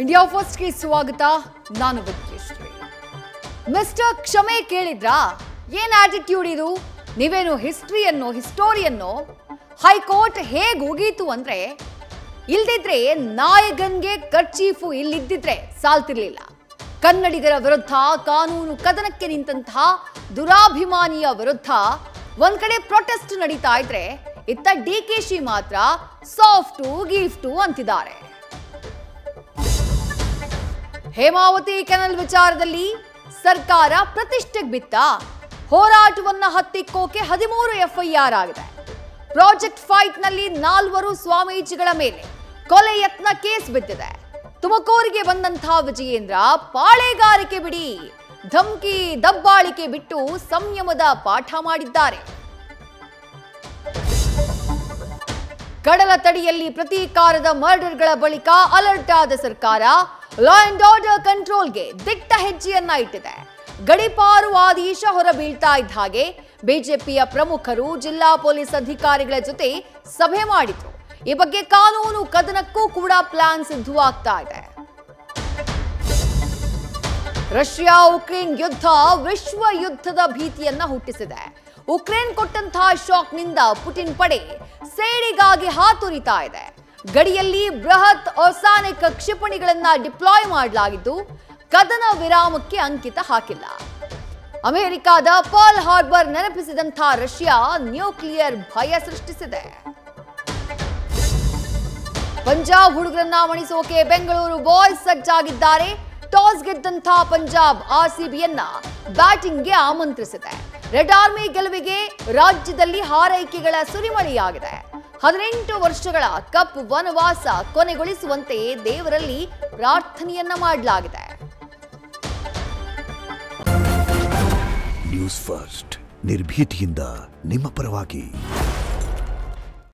India first ಗೆ ಸ್ವಾಗತ. ನಾನು ವಿದ್ಯಶ್ರೀ. ಮಿಸ್ಟರ್ ಕ್ಷಮೆ ಕೇಳಿದ್ರಾ? ಏನ್ ಆಟಿಟ್ಯೂಡ್ ಇದು? ನೀವೇನು ಹಿಸ್ಟೋರಿಯನ್ನೋ? ಹೈಕೋರ್ಟ್ ಹೇಗೆ ಹೋಗೀತು ಅಂದ್ರೆ ಇಲ್ದಿದ್ರೆ ನಾಯಕನ್ಗೆ ಕರ್ಚೀಫು ಇಲ್ಲಿದ್ದಿದ್ರೆ ಸಾಲ್ತಿರ್ಲಿಲ್ಲ. ಕನ್ನಡಿಗರ ವಿರುದ್ಧ ಕಾನೂನು ಕದನಕ್ಕೆ ನಿಂತಹ ದುರಾಭಿಮಾನಿಯ ವಿರುದ್ಧ ಒಂದ್ ಕಡೆ ಪ್ರೊಟೆಸ್ಟ್ ನಡೀತಾ ಇದ್ರೆ ಇತ್ತ ಡಿಕೆಶಿ ಮಾತ್ರ ಸಾಫ್ಟು ಗಿಫ್ಟು ಅಂತಿದ್ದಾರೆ. ಹೇಮಾವತಿ ಕೆನಲ್ ವಿಚಾರದಲ್ಲಿ ಸರ್ಕಾರ ಪ್ರತಿಷ್ಠೆಗೆ ಬಿತ್ತ. ಹೋರಾಟವನ್ನ ಹತ್ತಿಕ್ಕೋಕೆ 13 ಎಫ್ಐಆರ್ ಆಗಿದೆ. ಪ್ರಾಜೆಕ್ಟ್ ಫೈಟ್ ನಲ್ಲಿ 4 ಸ್ವಾಮೀಜಿಗಳ ಮೇಲೆ ಕೊಲೆ ಯತ್ನ ಕೇಸ್ ಬಿದ್ದಿದೆ. ತುಮಕೂರಿಗೆ ಬಂದಂತಹ ವಿಜಯೇಂದ್ರ ಪಾಳೆಗಾರಿಕೆ ಬಿಡಿ, ಧಮ್ಕಿ ದಬ್ಬಾಳಿಕೆ ಬಿಟ್ಟು ಸಂಯಮದ ಪಾಠ ಮಾಡಿದ್ದಾರೆ. ಕಡಲ ತಡಿಯಲ್ಲಿ ಪ್ರತೀಕಾರದ ಮರ್ಡರ್ಗಳ ಬಳಿಕ ಅಲರ್ಟ್ ಆದ ಸರ್ಕಾರ ಲಾ ಅಂಡ್ ಆರ್ಡರ್ ಕಂಟ್ರೋಲ್ಗೆ ದಿಟ್ಟ ಹೆಜ್ಜೆಯನ್ನ ಇಟ್ಟಿದೆ. ಗಡಿಪಾರು ಆದೇಶ ಹೊರಬೀಳ್ತಾ ಇದ್ದ ಹಾಗೆ ಬಿಜೆಪಿಯ ಪ್ರಮುಖರು ಜಿಲ್ಲಾ ಪೊಲೀಸ್ ಅಧಿಕಾರಿಗಳ ಜೊತೆ ಸಭೆ ಮಾಡಿದ್ರು. ಈ ಬಗ್ಗೆ ಕಾನೂನು ಕದನಕ್ಕೂ ಕೂಡ ಪ್ಲಾನ್ ಸಿದ್ಧವಾಗ್ತಾ ಇದೆ. ರಷ್ಯಾ ಉಕ್ರೇನ್ ಯುದ್ಧ ವಿಶ್ವ ಯುದ್ಧದ ಭೀತಿಯನ್ನ ಹುಟ್ಟಿಸಿದೆ. ಉಕ್ರೇನ್ ಕೊಟ್ಟಂತಹ ಶಾಕ್ನಿಂದ ಪುಟಿನ್ ಪಡೆ ಸೇಡಿಗಾಗಿ ಹಾತೊರಿತಾ ಇದೆ. ಗಡಿಯಲ್ಲಿ ಬೃಹತ್ ಒಸಾನಿಕ್ ಕ್ಷಿಪಣಿಗಳನ್ನ ಡಿಪ್ಲಾಯ್ ಮಾಡಲಾಗಿದ್ದು ಕದನ ವಿರಾಮಕ್ಕೆ ಅಂಕಿತ ಹಾಕಿಲ್ಲ. ಅಮೆರಿಕದ ಪರ್ಲ್ ಹಾರ್ಬರ್ ನೆನಪಿಸಿದಂತಹ ರಷ್ಯಾ ನ್ಯೂಕ್ಲಿಯರ್ ಭಯ ಸೃಷ್ಟಿಸಿದೆ. ಪಂಜಾಬ್ ಹುಡುಗರನ್ನ ಮಣಿಸೋಕೆ ಬೆಂಗಳೂರು ಬಾಯ್ಸ್ ಸಜ್ಜಾಗಿದ್ದಾರೆ. ಟಾಸ್ ಗೆದ್ದಂತಹ ಪಂಜಾಬ್ ಆರ್ಸಿಬಿಯನ್ನ ಬ್ಯಾಟಿಂಗ್ಗೆ ಆಮಂತ್ರಿಸಿದೆ. ರೆಡ್ ಆರ್ಮಿ ಗೆಲುವಿಗೆ ರಾಜ್ಯದಲ್ಲಿ ಹಾರೈಕೆಗಳ ಸುರಿಮಳೆಯಾಗಿದೆ. 18 ವರ್ಷಗಳ ಕಪ್ ವನವಾಸ ಕೊನೆಗೊಳಿಸುವಂತೆ ದೇವರಲ್ಲಿ ಪ್ರಾರ್ಥನೆಯನ್ನ ಮಾಡಲಾಗಿದೆ. ನ್ಯೂಸ್ ಫಸ್ಟ್ ನಿರ್ಭೀತಿಯಿಂದ ನಿಮ್ಮ ಪರವಾಗಿ.